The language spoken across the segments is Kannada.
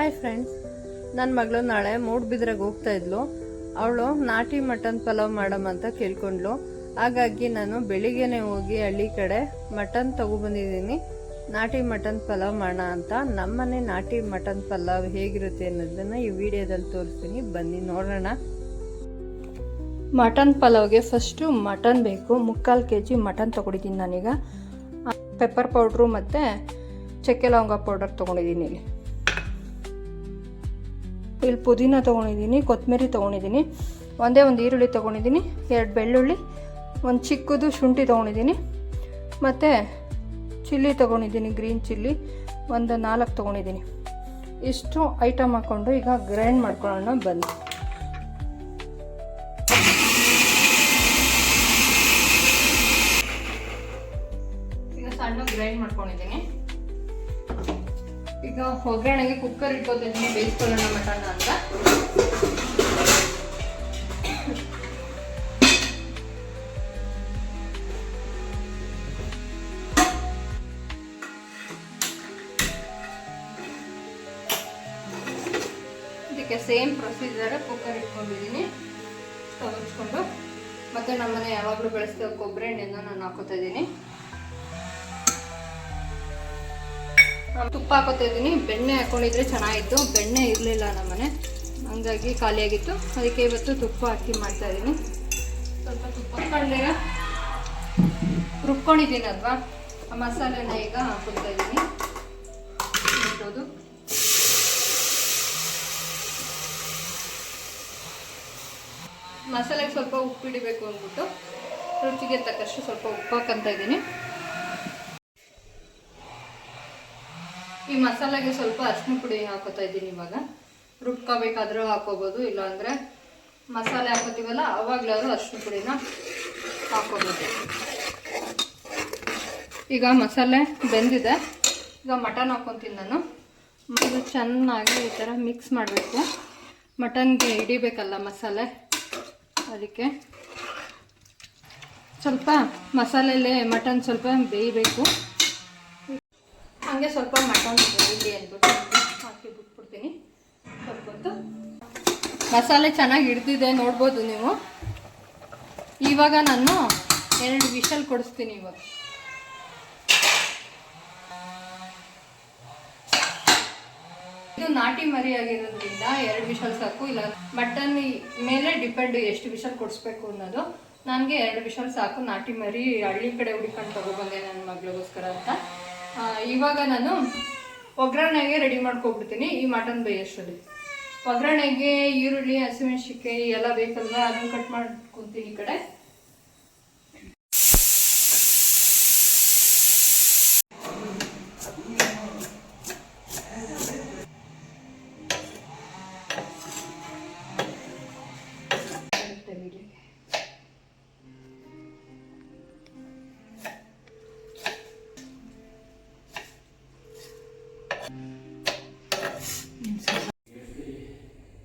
ಹಾಯ್ ಫ್ರೆಂಡ್ಸ್, ನನ್ನ ಮಗಳು ನಾಳೆ ಮೂಡ್ಬಿದ್ರೆಗೆ ಹೋಗ್ತಾ ಇದ್ಲು. ಅವಳು ನಾಟಿ ಮಟನ್ ಪಲಾವ್ ಮಾಡಮ್ಮ ಅಂತ ಕೇಳ್ಕೊಂಡ್ಲು. ಹಾಗಾಗಿ ನಾನು ಬೆಳಿಗ್ಗೆನೆ ಹೋಗಿ ಹಳ್ಳಿ ಕಡೆ ಮಟನ್ ತಗೊಬಂದಿದ್ದೀನಿ. ನಾಟಿ ಮಟನ್ ಪಲಾವ್ ಮಾಡೋಣ ಅಂತ. ನಮ್ಮನೆ ನಾಟಿ ಮಟನ್ ಪಲಾವ್ ಹೇಗಿರುತ್ತೆ ಅನ್ನೋದನ್ನ ಈ ವಿಡಿಯೋದಲ್ಲಿ ತೋರಿಸ್ತೀನಿ, ಬನ್ನಿ ನೋಡೋಣ. ಮಟನ್ ಪಲಾವ್ಗೆ ಫಸ್ಟು ಮಟನ್ ಬೇಕು. 3/4 kg ಮಟನ್ ತೊಗೊಂಡಿದ್ದೀನಿ ನಾನೀಗ. ಪೆಪ್ಪರ್ ಪೌಡ್ರು ಮತ್ತು ಚಕ್ಕೆ ಲವಂಗ ಪೌಡರ್ ತೊಗೊಂಡಿದ್ದೀನಿ. ಇಲ್ಲಿ ಪುದೀನ ತೊಗೊಂಡಿದ್ದೀನಿ, ಕೊತ್ತಂಬರಿ ತೊಗೊಂಡಿದ್ದೀನಿ, ಒಂದೇ ಒಂದು ಈರುಳ್ಳಿ ತೊಗೊಂಡಿದ್ದೀನಿ, 2 ಬೆಳ್ಳುಳ್ಳಿ, ಒಂದು ಚಿಕ್ಕದು ಶುಂಠಿ ತೊಗೊಂಡಿದ್ದೀನಿ, ಮತ್ತು ಚಿಲ್ಲಿ ತೊಗೊಂಡಿದ್ದೀನಿ, ಗ್ರೀನ್ ಚಿಲ್ಲಿ ಒಂದು 4 ತೊಗೊಂಡಿದ್ದೀನಿ. ಇಷ್ಟು ಐಟಮ್ ಹಾಕ್ಕೊಂಡು ಈಗ ಗ್ರೈಂಡ್ ಮಾಡ್ಕೊಳ್ಳೋಣ ಬನ್ನಿ. ಈಗ ಸಣ್ಣ ಗ್ರೈಂಡ್ ಮಾಡ್ಕೊಂಡಿದ್ದೀನಿ. ಈಗ ಒಗ್ಗರಣೆಗೆ ಕುಕ್ಕರ್ ಇಟ್ಕೋತೀನಿ, ಬೇಯಿಸ್ಕೊಳ್ಳೋಣ ಮಟನ್ ಅಂತ. ಇದಕ್ಕೆ ಸೇಮ್ ಪ್ರೊಸೀಜರ್. ಕುಕ್ಕರ್ ಇಟ್ಕೊಂಡಿದ್ದೀನಿ, ಸ್ಟವ್ ಹಚ್ಕೊಂಡು, ಮತ್ತೆ ನಮ್ಮನೆ ಯಾವಾಗಲೂ ಬೆಳೆಸಿದ ಕೊಬ್ಬರಿ ಎಣ್ಣೆನ ನಾನು ಹಾಕೋತಾ ಇದ್ದೀನಿ. ತುಪ್ಪ ಹಾಕೋತಾ ಇದ್ದೀನಿ. ಬೆಣ್ಣೆ ಹಾಕೊಂಡಿದ್ರೆ ಚೆನ್ನಾಗಿತ್ತು, ಬೆಣ್ಣೆ ಇರಲಿಲ್ಲ ನಮ್ಮನೆ, ಹಂಗಾಗಿ ಖಾಲಿಯಾಗಿತ್ತು. ಅದಕ್ಕೆ ಇವತ್ತು ತುಪ್ಪ ಹಾಕಿ ಮಾಡ್ತಾ ಇದ್ದೀನಿ. ಸ್ವಲ್ಪ ತುಪ್ಪ ಹಾಕೊಂಡಾಗ ರುಬ್ಕೊಂಡಿದ್ದೀನಿ ಅಲ್ವಾ, ಆ ಮಸಾಲೆನ ಈಗ ಹಾಕೊತಾ ಇದ್ದೀನಿ. ನೋಡ್ಬೋದು, ಮಸಾಲೆಗೆ ಸ್ವಲ್ಪ ಉಪ್ಪು ಹಿಡಿಬೇಕು ಅಂದ್ಬಿಟ್ಟು ರುಚಿಗೆ ತಕ್ಕಷ್ಟು ಸ್ವಲ್ಪ ಉಪ್ಪು ಹಾಕಂತ ಇದ್ದೀನಿ. ಈ ಮಸಾಲೆಗೆ ಸ್ವಲ್ಪ ಅರಿಶಿನ ಪುಡಿ ಹಾಕೋತಾ ಇದ್ದೀನಿ. ಇವಾಗ ರುಬ್ಕೋಬೇಕಾದ್ರೂ ಹಾಕೋಬೋದು, ಇಲ್ಲಾಂದರೆ ಮಸಾಲೆ ಹಾಕೋತೀವಲ್ಲ ಅವಾಗಲಾದ್ರೂ ಅರಿಶಿನ ಪುಡಿನ ಹಾಕೋಬೋದು. ಈಗ ಮಸಾಲೆ ಬೆಂದಿದೆ. ಈಗ ಮಟನ್ ಹಾಕ್ಕೊತೀನಿ ನಾನು. ಇದು ಚೆನ್ನಾಗಿ ಈ ಥರ ಮಿಕ್ಸ್ ಮಾಡಬೇಕು. ಮಟನ್ಗೆ ಹಿಡಿಬೇಕಲ್ಲ ಮಸಾಲೆ, ಅದಕ್ಕೆ ಸ್ವಲ್ಪ ಮಸಾಲೆಯಲ್ಲೇ ಮಟನ್ ಸ್ವಲ್ಪ ಬೇಯಬೇಕು. ಹಾಗೆ ಸ್ವಲ್ಪ ಮಟನ್ ಬೇಯಲಿ ಅಂದ್ಬಿಟ್ಟು ಹಾಕಿ ಬಿಟ್ಬಿಡ್ತೀನಿ. ಸ್ವಲ್ಪ ಹೊತ್ತು ಮಸಾಲೆ ಚೆನ್ನಾಗಿ ಹಿಡ್ದಿದೆ, ನೋಡ್ಬೋದು ನೀವು. ಇವಾಗ ನಾನು 2 ವಿಷಲ್ ಕೊಡಿಸ್ತೀನಿ. ಇವಾಗ ಇದು ನಾಟಿ ಮರಿ ಆಗಿರೋದ್ರಿಂದ 2 ವಿಷಲ್ ಸಾಕು. ಇಲ್ಲ ಮಟನ್ ಮೇಲೆ ಡಿಪೆಂಡ್ ಎಷ್ಟು ವಿಷಲ್ ಕೊಡಿಸ್ಬೇಕು ಅನ್ನೋದು. ನನಗೆ 2 ವಿಷಲ್ ಸಾಕು. ನಾಟಿ ಮರಿ ಹಳ್ಳಿ ಕಡೆ ಹುಡುಕೊಂಡು ತಗೊಬಂದೆ ನನ್ನ ಮಗಳಿಗೋಸ್ಕರ ಅಂತ. ಇವಾಗ ನಾನು ಒಗ್ಗರಣೆಗೆ ರೆಡಿ ಮಾಡ್ಕೊಬಿಡ್ತೀನಿ. ಈ ಮಟನ್ ಬೇಯೋಷ್ಟರಲ್ಲಿ ಒಗ್ಗರಣೆಗೆ ಈರುಳ್ಳಿ, ಹಸಿಮೆಣಸಿನ್ಕಾಯಿ ಎಲ್ಲ ಬೇಕಲ್ವ, ಅದನ್ನು ಕಟ್ ಮಾಡ್ಕೊತೀನಿ ಈ ಕಡೆ.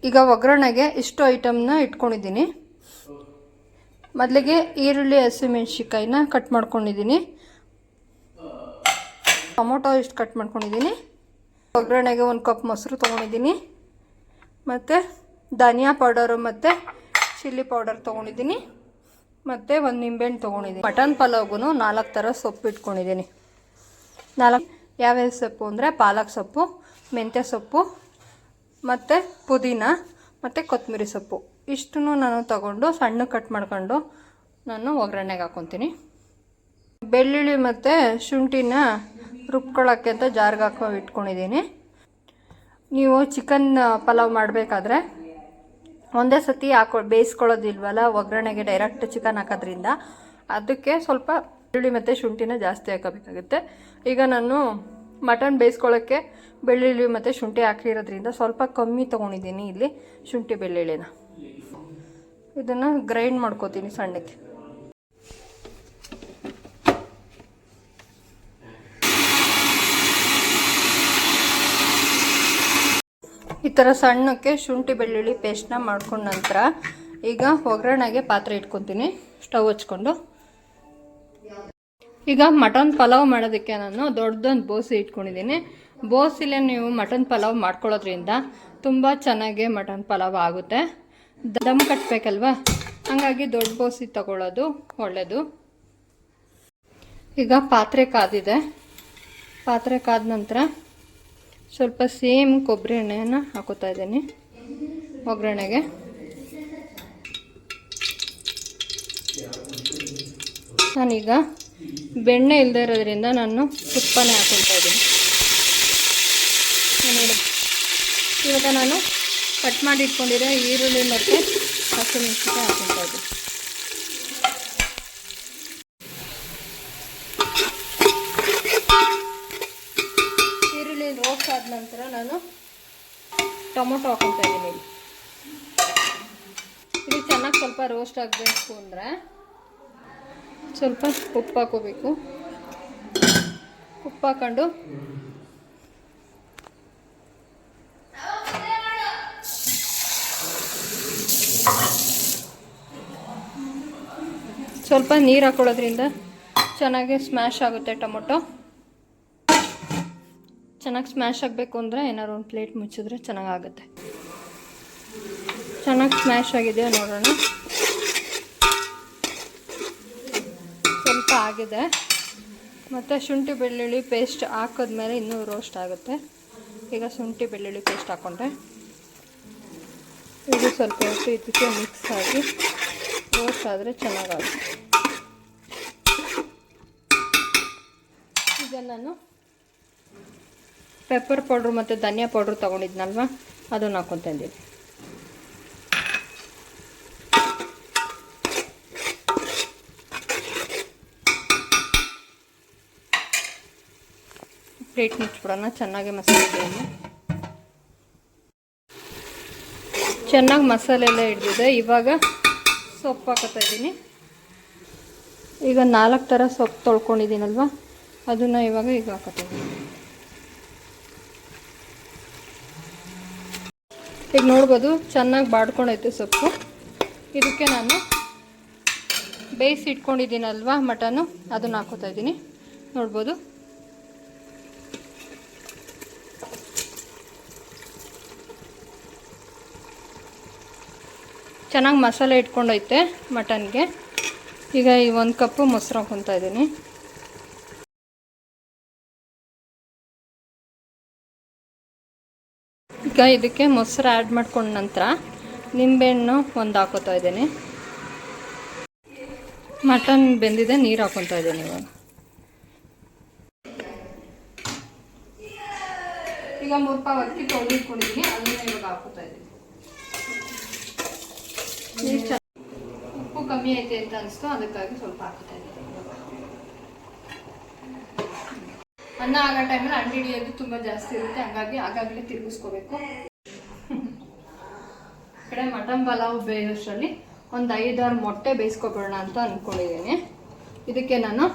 ಈಗ ಒಗ್ಗರಣೆಗೆ ಇಷ್ಟು ಐಟಮ್ನ ಇಟ್ಕೊಂಡಿದ್ದೀನಿ. ಮೊದಲಿಗೆ ಈರುಳ್ಳಿ, ಹಸಿಮೆಣಸಿನ್ಕಾಯಿನ ಕಟ್ ಮಾಡ್ಕೊಂಡಿದ್ದೀನಿ. ಟೊಮೊಟೊ ಇಷ್ಟು ಕಟ್ ಮಾಡ್ಕೊಂಡಿದ್ದೀನಿ. ಒಗ್ಗರಣೆಗೆ 1 ಕಪ್ ಮೊಸರು ತೊಗೊಂಡಿದ್ದೀನಿ. ಮತ್ತು ಧನಿಯಾ ಪೌಡರು ಮತ್ತು ಚಿಲ್ಲಿ ಪೌಡರ್ ತೊಗೊಂಡಿದ್ದೀನಿ. ಮತ್ತು 1 ನಿಂಬೆಹಣ್ಣು ತೊಗೊಂಡಿದ್ದೀನಿ. ಮಟನ್ ಪಲಾವ್ಗೂ 4 ಥರ ಸೊಪ್ಪು ಇಟ್ಕೊಂಡಿದ್ದೀನಿ. 4 ಯಾವ್ಯಾವ ಸೊಪ್ಪು ಅಂದರೆ ಪಾಲಕ್ ಸೊಪ್ಪು, ಮೆಂತ್ಯ ಸೊಪ್ಪು ಮತ್ತು ಪುದೀನ ಮತ್ತು ಕೊತ್ತಂಬರಿ ಸೊಪ್ಪು. ಇಷ್ಟನ್ನು ನಾನು ತಗೊಂಡು ಸಣ್ಣ ಕಟ್ ಮಾಡ್ಕೊಂಡು ನಾನು ಒಗ್ಗರಣೆಗೆ ಹಾಕ್ಕೊತೀನಿ. ಬೆಳ್ಳುಳ್ಳಿ ಮತ್ತು ಶುಂಠಿನ ರುಬ್ಕೊಳ್ಳೋಕ್ಕೆ ಅಂತ ಜಾರ್ಗೆ ಹಾಕೋ ಇಟ್ಕೊಂಡಿದ್ದೀನಿ. ನೀವು ಚಿಕನ್ ಪಲಾವ್ ಮಾಡಬೇಕಾದ್ರೆ ಒಂದೇ ಸತಿ ಬೇಯಿಸ್ಕೊಳ್ಳೋದಿಲ್ವಲ್ಲ, ಒಗ್ಗರಣೆಗೆ ಡೈರೆಕ್ಟ್ ಚಿಕನ್ ಹಾಕೋದ್ರಿಂದ ಅದಕ್ಕೆ ಸ್ವಲ್ಪ ಬೆಳ್ಳುಳ್ಳಿ ಮತ್ತು ಶುಂಠಿನ ಜಾಸ್ತಿ ಹಾಕೋಬೇಕಾಗುತ್ತೆ. ಈಗ ನಾನು ಮಟನ್ ಬೇಯಿಸ್ಕೊಳ್ಳೋಕ್ಕೆ ಬೆಳ್ಳುಳ್ಳಿ ಮತ್ತು ಶುಂಠಿ ಹಾಕಿರೋದ್ರಿಂದ ಸ್ವಲ್ಪ ಕಮ್ಮಿ ತೊಗೊಂಡಿದ್ದೀನಿ ಇಲ್ಲಿ ಶುಂಠಿ ಬೆಳ್ಳುಳ್ಳಿನ. ಇದನ್ನು ಗ್ರೈಂಡ್ ಮಾಡ್ಕೋತೀನಿ ಸಣ್ಣಕ್ಕೆ. ಈ ಥರ ಸಣ್ಣಕ್ಕೆ ಶುಂಠಿ ಬೆಳ್ಳುಳ್ಳಿ ಪೇಸ್ಟ್ನ ಮಾಡ್ಕೊಂಡ ನಂತರ ಈಗ ಒಗ್ಗರಣೆಗೆ ಪಾತ್ರೆ ಇಟ್ಕೊತೀನಿ, ಸ್ಟವ್ ಹಚ್ಕೊಂಡು. ಈಗ ಮಟನ್ ಪಲಾವ್ ಮಾಡೋದಕ್ಕೆ ನಾನು ದೊಡ್ಡದೊಂದು ಬೋಸೆ ಇಟ್ಕೊಂಡಿದ್ದೀನಿ. ಬೋಸಿಲೆ ನೀವು ಮಟನ್ ಪಲಾವ್ ಮಾಡ್ಕೊಳ್ಳೋದ್ರಿಂದ ತುಂಬ ಚೆನ್ನಾಗಿ ಮಟನ್ ಪಲಾವ್ ಆಗುತ್ತೆ. ದಮ್ ಕಟ್ಟಬೇಕಲ್ವ, ಹಾಗಾಗಿ ದೊಡ್ಡ ಬೋಸಿ ತಗೊಳ್ಳೋದು ಒಳ್ಳೆಯದು. ಈಗ ಪಾತ್ರೆ ಕಾದಿದೆ. ಪಾತ್ರೆ ಕಾದ ನಂತರ ಸ್ವಲ್ಪ ಸೇಮ್ ಕೊಬ್ಬರಿ ಎಣ್ಣೆಯನ್ನು ಹಾಕೋತಾ ಇದ್ದೀನಿ ಒಗ್ಗರಣೆಗೆ. ನಾನೀಗ ಬೆಣ್ಣೆ ಇಲ್ಲದೆ ಇರೋದ್ರಿಂದ ನಾನು ತುಪ್ಪನೇ ಹಾಕೊತಾ ಇದ್ದೀನಿ. ಇವಾಗ ನಾನು ಕಟ್ ಮಾಡಿ ಇಟ್ಕೊಂಡಿರೋ ಈರುಳ್ಳಿ ಮತ್ತು ಹಸಿಮೆಣಸಿನಕಾಯಿ ಹಾಕೊತಾ ಇದ್ದೀನಿ. ಈರುಳ್ಳಿ ರೋಸ್ಟ್ ಆದ ನಂತರ ನಾನು ಟೊಮೊಟೊ ಹಾಕೊತಾ ಇದ್ದೀನಿ. ಇದು ಚೆನ್ನಾಗಿ ಸ್ವಲ್ಪ ರೋಸ್ಟ್ ಆಗಬೇಕು ಅಂದರೆ ಸ್ವಲ್ಪ ಉಪ್ಪು ಹಾಕೋಬೇಕು. ಉಪ್ಪು ಹಾಕೊಂಡು ಸ್ವಲ್ಪ ನೀರು ಹಾಕೊಳ್ಳೋದ್ರಿಂದ ಚೆನ್ನಾಗಿ ಸ್ಮ್ಯಾಶ್ ಆಗುತ್ತೆ ಟೊಮೊಟೊ. ಚೆನ್ನಾಗಿ ಸ್ಮ್ಯಾಶ್ ಆಗಬೇಕು ಅಂದರೆ ಏನಾದ್ರು ಒಂದು ಪ್ಲೇಟ್ ಮುಚ್ಚಿದ್ರೆ ಚೆನ್ನಾಗಾಗುತ್ತೆ. ಚೆನ್ನಾಗಿ ಸ್ಮ್ಯಾಶ್ ಆಗಿದೆ ನೋಡೋಣ. ಸ್ವಲ್ಪ ಆಗಿದೆ. ಮತ್ತು ಶುಂಠಿ ಬೆಳ್ಳುಳ್ಳಿ ಪೇಸ್ಟ್ ಹಾಕಿದ್ಮೇಲೆ ಇನ್ನೂ ರೋಸ್ಟ್ ಆಗುತ್ತೆ. ಈಗ ಶುಂಠಿ ಬೆಳ್ಳುಳ್ಳಿ ಪೇಸ್ಟ್ ಹಾಕ್ಕೊಂಡೆ. ಇದು ಸ್ವಲ್ಪ ಹೊತ್ತು ಇದಕ್ಕೆ ಮಿಕ್ಸ್ ಆಗಿ ರೋಸ್ಟ್ ಆದರೆ ಚೆನ್ನಾಗಾಗುತ್ತೆ. ಈಗ ನಾನು ಪೆಪ್ಪರ್ ಪೌಡ್ರು ಮತ್ತು ಧನಿಯಾ ಪೌಡ್ರು ತೊಗೊಂಡಿದ್ನಲ್ವ, ಅದನ್ನು ಹಾಕ್ಕೊತಾ ಇದ್ದೀನಿ. ಪ್ಲೇಟ್ ಮುಚ್ಚಿಬಿಡೋಣ. ಚೆನ್ನಾಗಿ ಮಸಾಲೆ ಚೆನ್ನಾಗಿ ಮಸಾಲೆ ಎಲ್ಲ ಹಿಡಿದಿದೆ. ಇವಾಗ ಸೊಪ್ಪು ಹಾಕೋತಾ ಇದ್ದೀನಿ. ಈಗ 4 ಥರ ಸೊಪ್ಪು ತೊಳ್ಕೊಂಡಿದ್ದೀನಲ್ವ, ಅದನ್ನು ಇವಾಗ ಹಾಕೋತಾ ಇದ್ದೀನಿ. ಈಗ ನೋಡ್ಬೋದು ಚೆನ್ನಾಗಿ ಬಾಡ್ಕೊಂಡೈತೆ ಸೊಪ್ಪು. ಇದಕ್ಕೆ ನಾನು ಬೇಯಿಸಿ ಇಟ್ಕೊಂಡಿದ್ದೀನಲ್ವ ಮಟನು, ಅದನ್ನು ಹಾಕೋತಾ ಇದ್ದೀನಿ. ನೋಡ್ಬೋದು ಚೆನ್ನಾಗಿ ಮಸಾಲೆ ಇಟ್ಕೊಂಡೈತೆ ಮಟನ್ಗೆ. ಈಗ ಈ 1 ಕಪ್ಪು ಮೊಸರು ಹಾಕ್ಕೊತಾ ಇದ್ದೀನಿ. ಈಗ ಇದಕ್ಕೆ ಮೊಸರು ಆ್ಯಡ್ ಮಾಡ್ಕೊಂಡ ನಂತರ ನಿಂಬೆಹಣ್ಣು 1 ಹಾಕೋತಾ ಇದ್ದೀನಿ. ಮಟನ್ ಬೆಂದಿದೆ, ನೀರು ಹಾಕ್ಕೊತಾ ಇದ್ದೀನಿ. ಈಗ 3 ಪಾವ್ ಅಕ್ಕಿ ತೊಳೆದಿಟ್ಕೊಂಡಿದ್ದೀನಿ, ಅದನ್ನ ಇವಾಗ ಹಾಕೋತಾ ಇದ್ದೀನಿ. ಉಪ್ಪು ಕಮ್ಮಿ ಐತೆ ಅಂತ ಅನಿಸ್ತು, ಅದಕ್ಕಾಗಿ ಸ್ವಲ್ಪ ಹಾಕ್ತಾ ಇದ್ದೀನಿ. ಅನ್ನ ಆಗೋ ಟೈಮಲ್ಲಿ ಅಂಡು ಹಿಡಿಯೋದು ತುಂಬ ಜಾಸ್ತಿ ಇರುತ್ತೆ, ಹಾಗಾಗಿ ಆಗಾಗಲೇ ತಿರುಗಿಸ್ಕೋಬೇಕು. ಕಡೆ ಮಟನ್ ಪಲಾವ್ ಬೇಯೋಷ್ಟರಲ್ಲಿ ಒಂದು 5-6 ಮೊಟ್ಟೆ ಬೇಯಿಸ್ಕೊಬೇಡ ಅಂತ ಅಂದ್ಕೊಂಡಿದ್ದೀನಿ. ಇದಕ್ಕೆ ನಾನು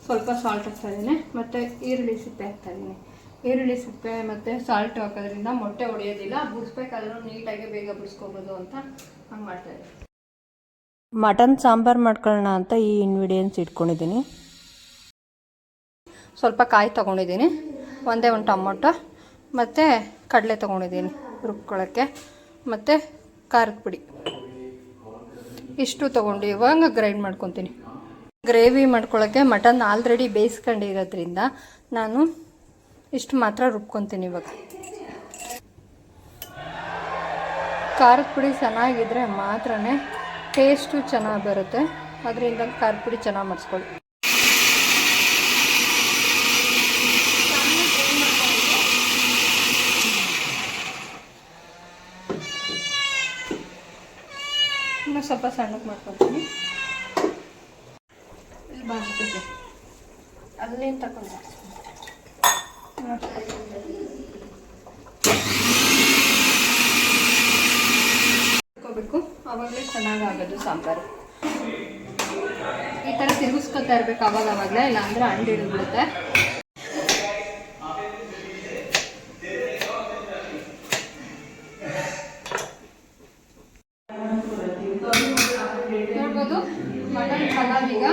ಸ್ವಲ್ಪ ಸಾಲ್ಟ್ ಹಾಕ್ತಾ ಇದ್ದೀನಿ ಮತ್ತು ಈರುಳ್ಳಿ ಸಿಪ್ಪೆ ಹಾಕ್ತಾ ಇದ್ದೀನಿ. ಈರುಳ್ಳಿ ಸಿಪ್ಪೆ ಮತ್ತು ಸಾಲ್ಟ್ ಹಾಕೋದ್ರಿಂದ ಮೊಟ್ಟೆ ಹೊಡೆಯೋದಿಲ್ಲ, ಬಿಡಿಸ್ಬೇಕಾದ್ರೂ ನೀಟಾಗಿ ಬೇಗ ಬಿಡಿಸ್ಕೋಬೋದು ಅಂತ ಹಂಗೆ ಮಾಡ್ತಾಯಿದ್ದೀನಿ. ಮಟನ್ ಸಾಂಬಾರು ಮಾಡ್ಕೊಳ್ಳೋಣ ಅಂತ ಈ ಇಂಗ್ರೀಡಿಯೆಂಟ್ಸ್ ಇಟ್ಕೊಂಡಿದ್ದೀನಿ. ಸ್ವಲ್ಪ ಕಾಯಿ ತೊಗೊಂಡಿದ್ದೀನಿ, ಒಂದೇ ಒಂದು ಟೊಮೊಟೊ ಮತ್ತು ಕಡಲೆ ತೊಗೊಂಡಿದ್ದೀನಿ ರುಬ್ಕೊಳ್ಳೋಕ್ಕೆ, ಮತ್ತು ಖಾರದ ಪುಡಿ ಇಷ್ಟು ತೊಗೊಂಡು ಇವಾಗ ಗ್ರೈಂಡ್ ಮಾಡ್ಕೊತೀನಿ. ಗ್ರೇವಿ ಮಾಡ್ಕೊಳ್ಳೋಕ್ಕೆ ಮಟನ್ ಆಲ್ರೆಡಿ ಬೇಯಿಸ್ಕೊಂಡಿರೋದ್ರಿಂದ ನಾನು ಇಷ್ಟು ಮಾತ್ರ ರುಬ್ಕೊತೀನಿ. ಇವಾಗ ಖಾರದ ಪುಡಿ ಚೆನ್ನಾಗಿದ್ದರೆ ಮಾತ್ರ ಟೇಸ್ಟು ಚೆನ್ನಾಗಿ ಬರುತ್ತೆ, ಅದರಿಂದ ಖಾರದ ಪುಡಿ ಚೆನ್ನಾಗಿ ಮಾಡಿಸ್ಕೊಳ್ಳಿ. ಇನ್ನು ಸ್ವಲ್ಪ ಸಣ್ಣಕ್ಕೆ ಮಾಡ್ಕೊತೀನಿ. ಇಲ್ಲಿ ಬಾಸ್ತಿದೆ ಅಲ್ಲೇನು ತಗೊಂಡು ಬೇಕು, ಆವಾಗಲೇ ಚೆನ್ನಾಗಾಗೋದು ಸಾಂಬಾರು. ಈ ಥರ ತಿರುಗಿಸ್ಕೊತಾ ಇರಬೇಕು ಆವಾಗಲೇ, ಇಲ್ಲಾಂದರೆ ಅಂಡು ಹಿಡಿದ್ಬಿಡುತ್ತೆ. ನೋಡ್ಬೋದು ಮಟನ್ ಪಲಾವ್ ಈಗ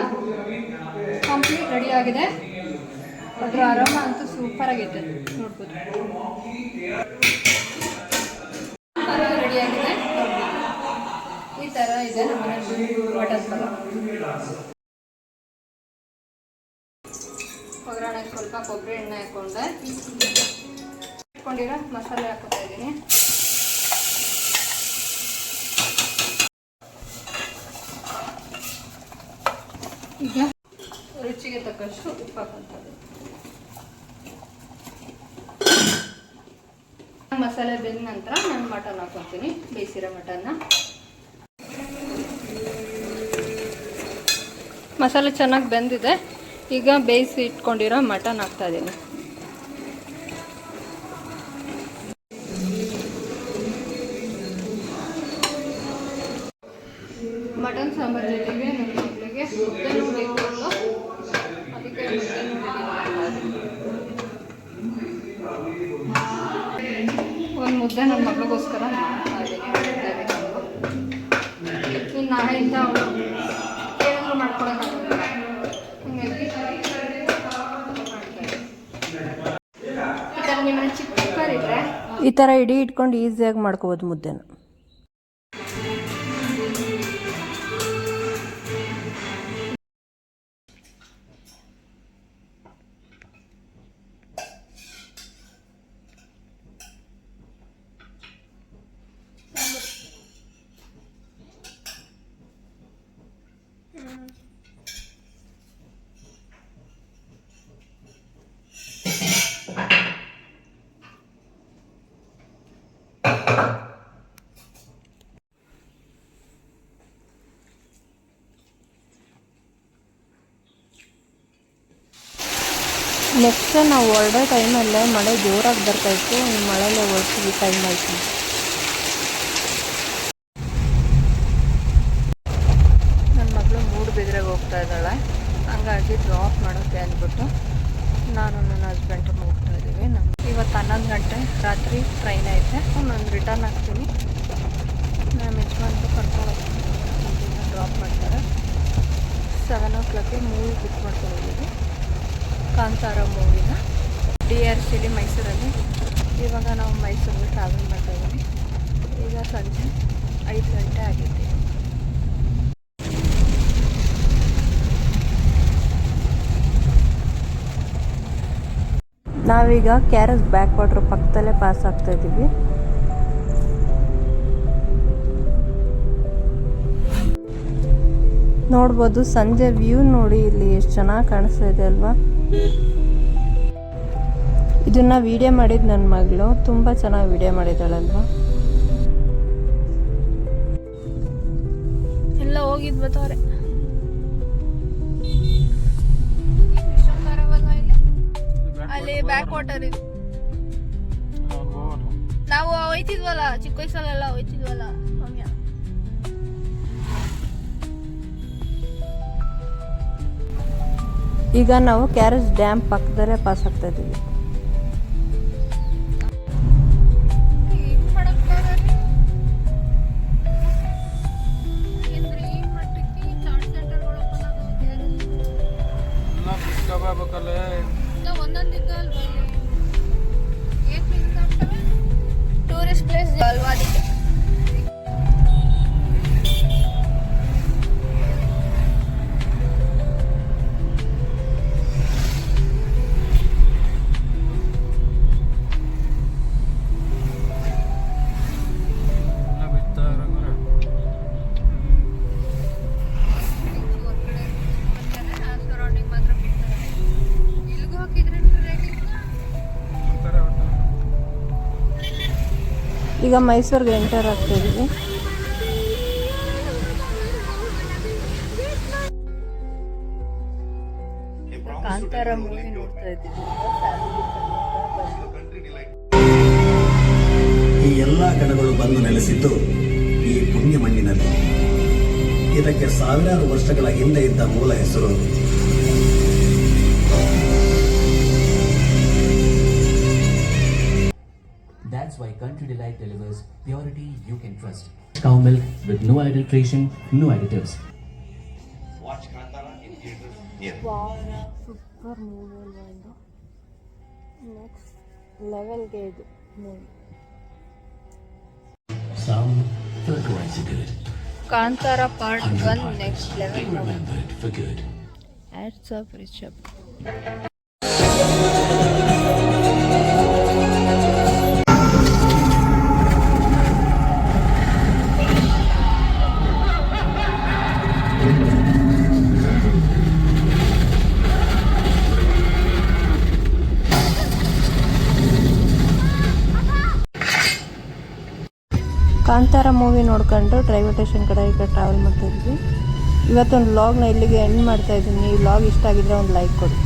ಕಂಪ್ಲೀಟ್ ರೆಡಿ ಆಗಿದೆ. ಅದ್ರ ಆರಾಮ ಅಂತೂ ಸೂಪರ್ ಆಗೈತೆ ನೋಡ್ಬೋದು. ರೆಡಿಯಾಗಿದೆ ಈ ಥರ ಇದೆ ನಮ್ಮ ಮಟನ್ ಪಲಾವ್. ಒಗ್ಗರಣೆ ಸ್ವಲ್ಪ ಕೊಬ್ಬರಿ ಎಣ್ಣೆ ಹಾಕ್ಕೊಂಡೆ ಇಟ್ಕೊಂಡಿರೋ ಮಸಾಲೆ ಹಾಕ್ಕೊತಾ ಇದ್ದೀನಿ. ಈಗ ರುಚಿಗೆ ತಕ್ಕಷ್ಟು ಉಪ್ಪು ಹಾಕುವಂಥದ್ದು. ಮಸಾಲೆ ಬೆಂದ ನಂತರ ನಾನು ಮಟನ್ ಹಾಕ್ಕೊತೀನಿ, ಬೇಯಿಸಿರೋ ಮಟನ್ನ. ಮಸಾಲೆ ಚೆನ್ನಾಗಿ ಬೆಂದಿದೆ. ಈಗ ಬೇಯಿಸಿ ಇಟ್ಕೊಂಡಿರೋ ಮಟನ್ ಹಾಕ್ತಾ ಇದ್ದೀನಿ. ಮಟನ್ ಸಾಂಬಾರು ಜೊತೆಗೆ ನನ್ನ ಮಕ್ಕಳಿಗೆ ಮುದ್ದೆನೂ ಬೇಕು ಅಂತ ಅದಕ್ಕೆ ಒಂದು ಮುದ್ದೆ ನನ್ನ ಮಗಳಿಗೋಸ್ಕರ ಮಾಡ್ತಾ ಇದ್ದೀನಿ. ಮುದ್ದೆ ಬೇಕಂದು ಇನ್ನು ನಾಳೆಯಿಂದ ಅವಳು ಕೇಳಿದ್ರು ಮಾಡ್ಕೊಡೋಕ್ಕಾಗಲ್ಲ, ಹಾಗಾಗಿ ಈ ಥರ ನಿಮ್ಮನೆ ಚಿಕ್ಕ ಕುಕ್ಕರ್ ಇದ್ದರೆ ಈ ಥರ ಇಡೀ ಇಟ್ಕೊಂಡು ಈಸಿಯಾಗಿ ಮಾಡ್ಕೋಬೋದು ಮುದ್ದೆನ. ನೆಕ್ಸ್ಟ್ ನಾವು ಹೊರಡೋ ಟೈಮಲ್ಲೇ ಮಳೆ ಜೋರಾಗಿ ಬರ್ತಾಯಿತ್ತು. ಮಳೆಯಲ್ಲೇ ಹೊರಡ್ತೀವಿ ಟೈಮ್ ಆಯಿತು. ನನ್ನ ಮಗಳು ಮೂಡುಬಿದ್ರೆಗೆ ಹೋಗ್ತಾ ಇದ್ದಾಳೆ, ಹಂಗಾಗಿ ಡ್ರಾಪ್ ಮಾಡೋಕ್ಕೆ ಅಂದ್ಬಿಟ್ಟು ನಾನು ನನ್ನ ಹಸ್ಬೆಂಡ್ ಹೋಗ್ತಾ ಇದ್ದೀವಿ. ಇವತ್ತು 11 ಗಂಟೆ ರಾತ್ರಿ ಟ್ರೈನ್ ಐತೆ. ನಾನು ರಿಟರ್ನ್ ಆಗ್ತೀನಿ. ನಮ್ಮ ಯಜಮಾನ್ರು ಕರ್ಕೊಂಡು ಹೋಗ್ತೀನಿ, ಡ್ರಾಪ್ ಮಾಡ್ತಾರೆ. 7 o'clock ಮೂವಿ ಬುಕ್ ಮಾಡ್ಕೊಂಡಿದ್ದೀವಿ, ಕಾಂತಾರ ಮೂವಿನ. DRCಲಿ ಮೈಸೂರಲ್ಲಿ. ಇವಾಗ ನಾವು ಮೈಸೂರಿಗೆ ಟ್ರಾವೆಲ್ ಮಾಡ್ತಾ ಇದ್ದೀವಿ. ಈಗ ಸಂಜೆ 5 ಗಂಟೆ ಆಗೈತೆ. ನಾವೀಗ KRS ಬ್ಯಾಕ್ ವಾಟರ್ ಪಕ್ಕದಲ್ಲೇ ಪಾಸ್ ಆಗ್ತಾ ಇದ್ದೀವಿ. ನೋಡ್ಬೋದು ಸಂಜೆ ವ್ಯೂ ನೋಡಿ, ಇಲ್ಲಿ ಎಷ್ಟು ಚೆನ್ನಾಗಿ ಕಾಣಿಸ್ತಾ ಇದೆ ಅಲ್ವಾ. ಇದನ್ನ ವಿಡಿಯೋ ಮಾಡಿದ್ದು ನನ್ನ ಮಗಳು, ತುಂಬ ಚೆನ್ನಾಗಿ ವಿಡಿಯೋ ಮಾಡಿದ್ದಾಳಲ್ವಾ. ಎಲ್ಲ ಹೋಗಿದ್ ಬತ್ತವ್ರೆ. ಅಲ್ಲಿ ಬ್ಯಾಕ್ ವಾಟರ್ ಇದೆ. ನಾವು ಹೋಯ್ತಿದ್ವಲ್ಲ ಚಿಕ್ಕ ವಯಸ್ಸಲ್ಲೆಲ್ಲ ಹೋಯ್ತಿದ್ವಲ್ಲ ಮಮ್ಮಿಯ. ಈಗ ನಾವು KRS ಡ್ಯಾಮ್ ಪಕ್ಕದಲ್ಲೇ ಪಾಸ್ ಆಗ್ತಾ ಇದ್ದೀವಿ. ಟೂರಿಸ್ಟ್ ಪ್ಲೇಸ್ ಅಲ್ವಾ ಅದಕ್ಕೆ. ಈಗ ಮೈಸೂರಿಗೆ ಎಂಟರ್ ಆಗ್ತಾ ಇದ್ದೀವಿ. ಕಾಂತಾರ ಮೂವಿ ನೋಡ್ತಾ ಇದ್ದೀವಿ. ಈ ಎಲ್ಲ ಗಣಗಳು ಬಂದು ನೆಲೆಸಿದ್ದು ಈ ಪುಣ್ಯ ಮಣ್ಣಿನಲ್ಲಿ. ಇದಕ್ಕೆ ಸಾವಿರಾರು ವರ್ಷಗಳ ಹಿಂದೆ ಇದ್ದ ಮೂಲ ಹೆಸರು That's why Country Delight delivers purity you can trust. Cow milk with no adulteration, no additives. Watch Kantara in theaters near. Super movie ಅಲ್ವಾ ಇದು. ನೆಕ್ಸ್ಟ್ ಲೆವೆಲ್ಗೆ ಇದು movie. Some for twice a good. Kantara part 1 100 next level. remembered for good. Hats off Rishab. Kantara movie ನೋಡ್ಕೊಂಡು ರೈಲ್ವೆ ಸ್ಟೇಷನ್ ಕಡೆ ಈ ಕಡೆ ಟ್ರಾವೆಲ್ ಮಾಡ್ತಾಯಿದ್ವಿ. ಇವತ್ತೊಂದು ವ್ಲಾಗ್ನ ಇಲ್ಲಿಗೆ ಎಂಡ್ ಮಾಡ್ತಾಯಿದ್ದೀನಿ. ಈ ವ್ಲಾಗ್ ಇಷ್ಟ ಆಗಿದ್ರೆ ಒಂದು ಲೈಕ್ ಕೊಡಿ.